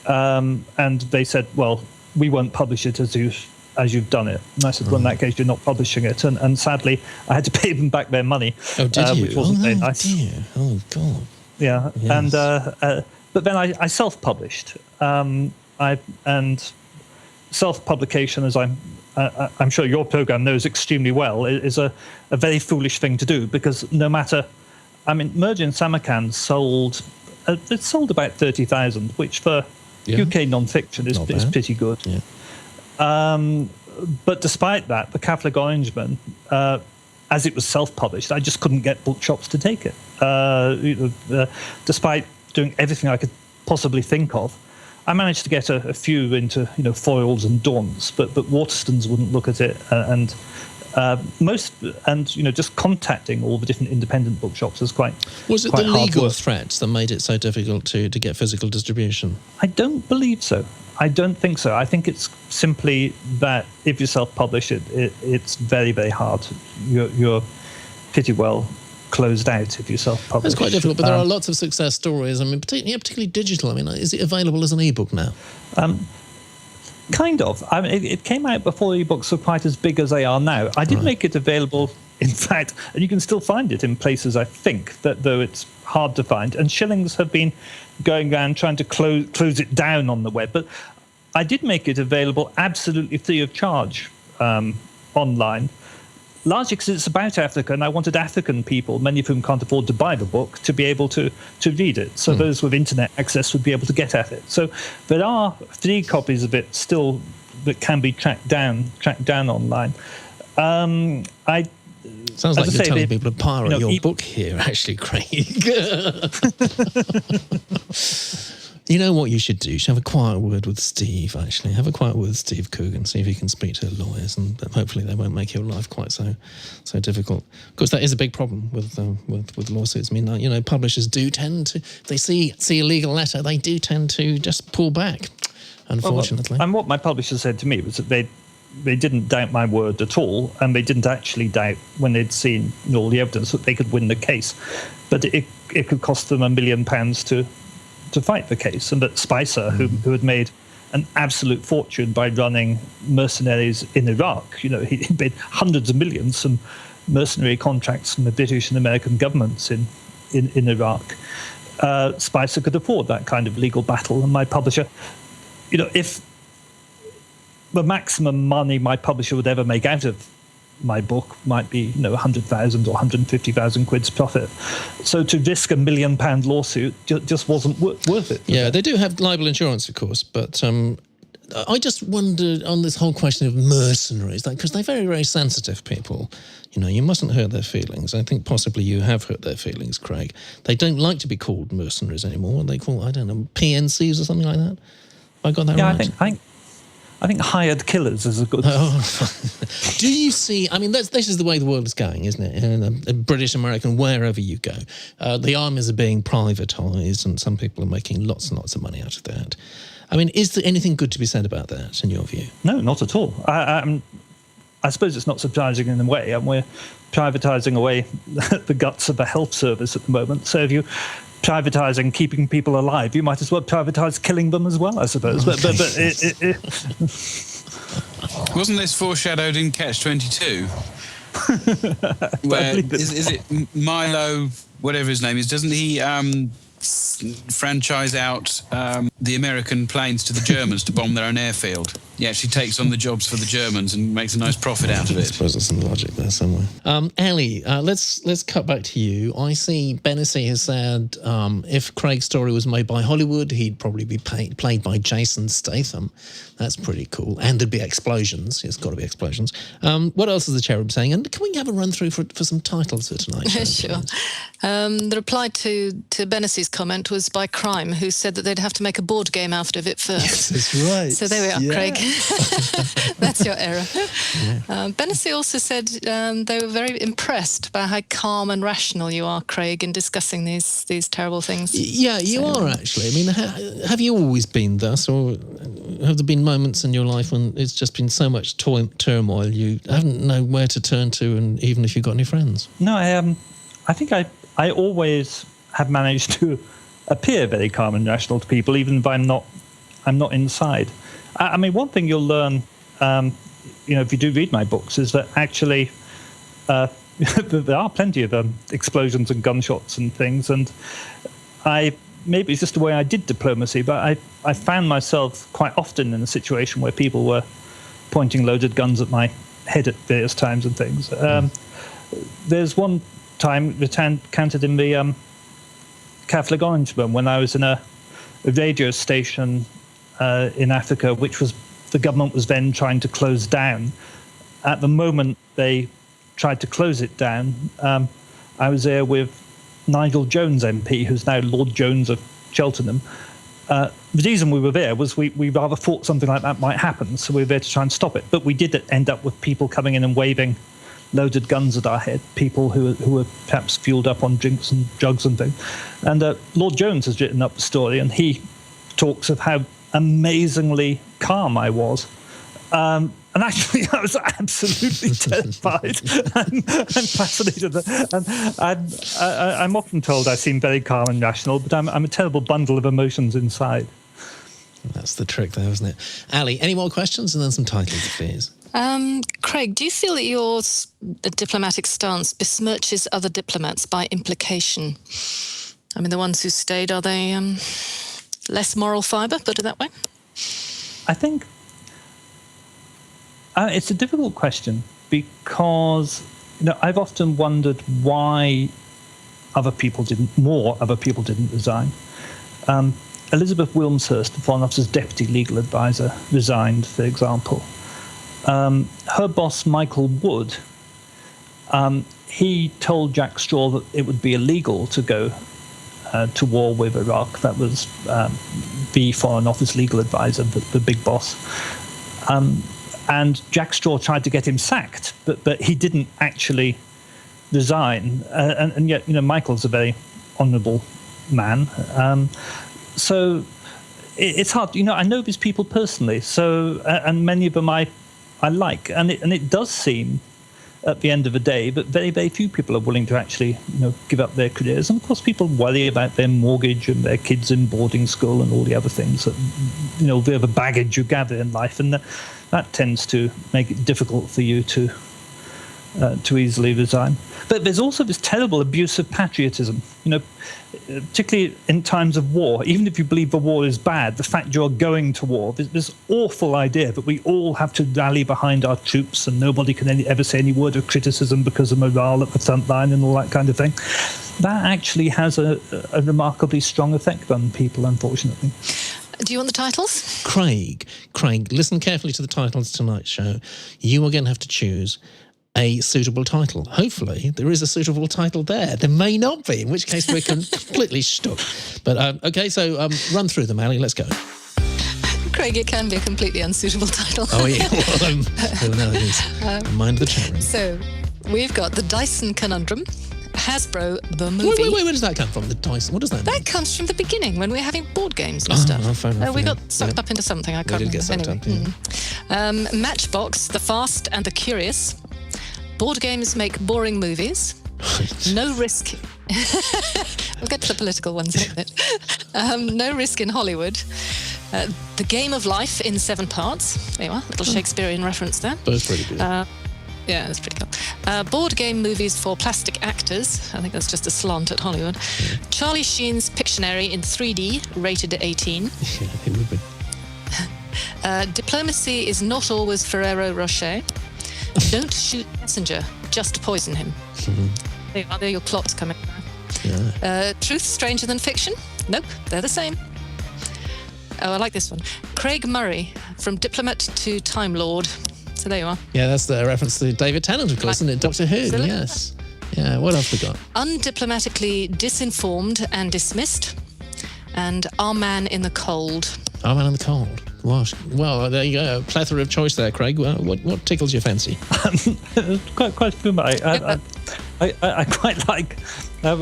and they said, well, we won't publish it as you've done it. And I said, well, in that case, you're not publishing it. And sadly, I had to pay them back their money. Oh, did you? Which wasn't very nice. Dear. Oh, God. Yeah. Yes. And but then I self-published. And self-publication, as I'm sure your program knows extremely well, is a very foolish thing to do, because no matter... Murder in Samarkand sold about 30,000, which for UK non-fiction is pretty good. Yeah. But despite that, The Catholic Orangeman, as it was self-published, I just couldn't get bookshops to take it. Despite doing everything I could possibly think of, I managed to get a few into Foyles and Dawn's, but Waterstones wouldn't look at it, and just contacting all the different independent bookshops is quite. Was it quite the hard legal work. threats that made it so difficult to get physical distribution? I don't believe so. I don't think so. I think it's simply that if you self-publish it, it's very, very hard. You're pretty well closed out if you self-publish. It's quite difficult, but there are lots of success stories. Particularly digital. Is it available as an ebook now? Kind of. I mean, it came out before ebooks were quite as big as they are now. I did make it available, in fact, and you can still find it in places, I think, that though it's hard to find. And Shillings have been going around trying to close it down on the web. But I did make it available absolutely free of charge online, largely because it's about Africa, and I wanted African people, many of whom can't afford to buy the book, to be able to read it. So those with internet access would be able to get at it. So there are 3 copies of it still that can be tracked down online. Sounds like you're telling people to pirate your book here, actually, Craig. You know what you should do? You should have a quiet word with Steve, actually. Have a quiet word with Steve Coogan, see if he can speak to the lawyers, and hopefully they won't make your life quite so difficult. Of course, that is a big problem with lawsuits. I mean, publishers do tend to, if they see a legal letter, they do tend to just pull back, unfortunately. And what my publisher said to me was that they didn't doubt my word at all, and they didn't actually doubt, when they'd seen all the evidence, that they could win the case. But it could cost them £1 million to fight the case, and that Spicer, who had made an absolute fortune by running mercenaries in Iraq, he made hundreds of millions from mercenary contracts from the British and American governments in Iraq. Spicer could afford that kind of legal battle, and my publisher, if the maximum money my publisher would ever make out of my book might be 100,000 or 150,000 quid's profit. So to risk £1 million lawsuit just wasn't worth it. Yeah, they do have liable insurance, of course, but I just wondered on this whole question of mercenaries, because they're very, very sensitive people. You mustn't hurt their feelings. I think possibly you have hurt their feelings, Craig. They don't like to be called mercenaries anymore. They call, I don't know, PNCs or something like that. Have I got that right? I think hired killers is a good... Do you see... I mean, this is the way the world is going, isn't it? In British, American, wherever you go. The armies are being privatised, and some people are making lots and lots of money out of that. I mean, is there anything good to be said about that, in your view? No, not at all. I suppose it's not surprising in a way, and we're privatising away the guts of the health service at the moment. So if you... privatising keeping people alive, you might as well privatise killing them as well, I suppose. Okay. But wasn't this foreshadowed in Catch-22? Where is it Milo, whatever his name is? Doesn't he franchise out the American planes to the Germans to bomb their own airfield? He actually takes on the jobs for the Germans and makes a nice profit out of it. I suppose there's some logic there somewhere. Ellie, let's cut back to you. I see Bennessy has said if Craig's story was made by Hollywood, he'd probably be played by Jason Statham. That's pretty cool. And there'd be explosions. It's got to be explosions. What else is the Cherub saying? And can we have a run through for some titles for tonight? Sure. The reply to Bennessy's comment was by Crime, who said that they'd have to make a board game out of it first. Yes, that's right. So there we are, Craig. That's your error. Yeah. Bennessy also said they were very impressed by how calm and rational you are, Craig, in discussing these terrible things. Yeah, you are actually. I mean, have you always been thus, or have there been moments in your life when it's just been so much turmoil you haven't known where to turn to, and even if you've got any friends? No, I think I always have managed to appear very calm and rational to people, even if I'm not inside. I mean, one thing you'll learn, if you do read my books, is that actually there are plenty of explosions and gunshots and things, and maybe it's just the way I did diplomacy, but I found myself quite often in a situation where people were pointing loaded guns at my head at various times and things. There's one time recounted in the Catholic Orangeman when I was in a radio station in Africa, which the government was then trying to close down. At the moment they tried to close it down, I was there with Nigel Jones MP, who's now Lord Jones of Cheltenham. The reason we were there was we rather thought something like that might happen, so we were there to try and stop it. But we did end up with people coming in and waving loaded guns at our head, people who were perhaps fueled up on drinks and drugs and things. And Lord Jones has written up the story, and he talks of how amazingly calm I was. And actually, I was absolutely terrified. I'm fascinated. And I'm often told I seem very calm and rational, but I'm a terrible bundle of emotions inside. That's the trick there, isn't it? Ali, any more questions? And then some titles, please. Craig, do you feel that your diplomatic stance besmirches other diplomats by implication? I mean, the ones who stayed, are they less moral fibre, put it that way? I think it's a difficult question because I've often wondered why more other people didn't resign. Elizabeth Wilmshurst, the Foreign Office's deputy legal advisor, resigned, for example. Her boss, Michael Wood, he told Jack Straw that it would be illegal to go to war with Iraq. That was the Foreign Office legal advisor, the big boss. And Jack Straw tried to get him sacked, but he didn't actually resign. And yet, Michael's a very honourable man. So it's hard. I know these people personally, so and many of them I like, and it does seem at the end of the day that very, very few people are willing to actually give up their careers. And of course, people worry about their mortgage and their kids in boarding school and all the other things that the baggage you gather in life, and that tends to make it difficult for you to easily resign. But there's also this terrible abuse of patriotism, particularly in times of war. Even if you believe the war is bad, the fact you're going to war, there's this awful idea that we all have to rally behind our troops and nobody can ever say any word of criticism because of morale at the front line and all that kind of thing. That actually has a remarkably strong effect on people, unfortunately. Do you want the titles? Craig, listen carefully to the titles of tonight's show. You are going to have to choose a suitable title. Hopefully, there is a suitable title there. There may not be, in which case we're completely stuck. But, okay, so run through them, Ali. Let's go. Craig, it can be a completely unsuitable title. Oh, yeah. Well, no, it is. Mind the chat room. So, we've got The Dyson Conundrum, Hasbro, the movie. Wait, where does that come from? The Dyson, what does that mean? That comes from the beginning, when we were having board games and stuff. Oh, fair enough, We yeah. got sucked up into something, I can't We did remember. get sucked up, yeah. Matchbox, The Fast and the Curious. Board games make boring movies. No risk. We'll get to the political ones in a bit. No risk in Hollywood. The Game of Life in 7 parts. There you are, little Shakespearean reference there. But it's pretty good. Yeah, that's pretty cool. Board game movies for plastic actors. I think that's just a slant at Hollywood. Yeah. Charlie Sheen's Pictionary in 3D, rated at 18. Yeah, it would be. Diplomacy is not always Ferrero Rocher. Don't shoot messenger, just poison him. Mm-hmm. There are your plots coming. Yeah. Truth stranger than fiction? Nope, they're the same. Oh, I like this one. Craig Murray, From Diplomat to Time Lord. So there you are. Yeah, that's the reference to David Tennant, of course, isn't it? Doctor Who, yes. Yeah, what else we got? Undiplomatically disinformed and dismissed. And Our Man in the Cold. Our Man in the Cold. Well, there you go. A plethora of choice there, Craig. What tickles your fancy? quite a few. I quite like. I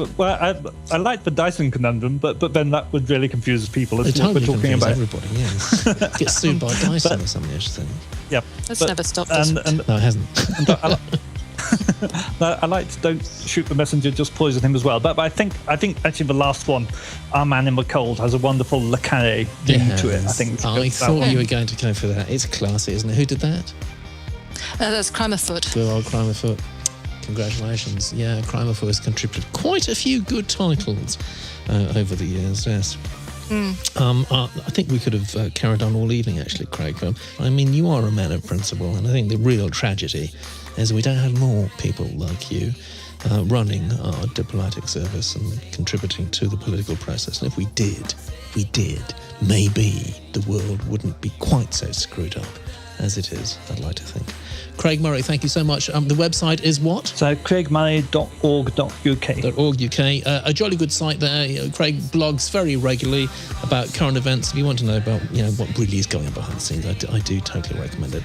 like the Dyson Conundrum, but then that would really confuse people. As Totally we're talking about everybody. Yes. Get sued by Dyson or something. I should think. Yeah, That's never stopped us. No, it hasn't. I like Don't Shoot the Messenger, just poison him as well. But I think actually the last one, Our Man in the Cold, has a wonderful Le Carré theme to it. I think. I thought you were going to go for that. It's classy, isn't it? Who did that? That's Crime Afoot. Good old Crime Afoot. Congratulations. Yeah, Crime Afoot has contributed quite a few good titles over the years, yes. I think we could have carried on all evening, actually, Craig. I mean, you are a man of principle, and I think the real tragedy is we don't have more people like you running our diplomatic service and contributing to the political process. And if we did, maybe the world wouldn't be quite so screwed up as it is, I'd like to think. Craig Murray, thank you so much. The website is what? So craigmurray.org.uk. .org.uk. A jolly good site there. Craig blogs very regularly about current events. If you want to know about what really is going on behind the scenes, I do totally recommend it.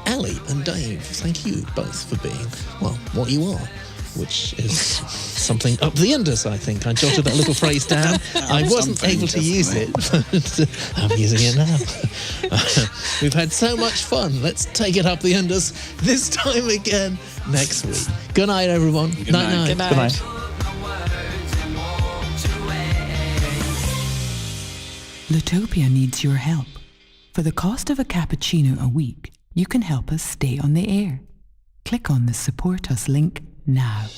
Ali and Dave, thank you both for being, well, what you are, which is something up the Indus, I think. I jotted that little phrase down. I wasn't able to use it, but I'm using it now. We've had so much fun. Let's take it up the Indus this time again next week. Good night, everyone. Good night. Good night. Good night. Litopia needs your help. For the cost of a cappuccino a week, you can help us stay on the air. Click on the Support Us link now.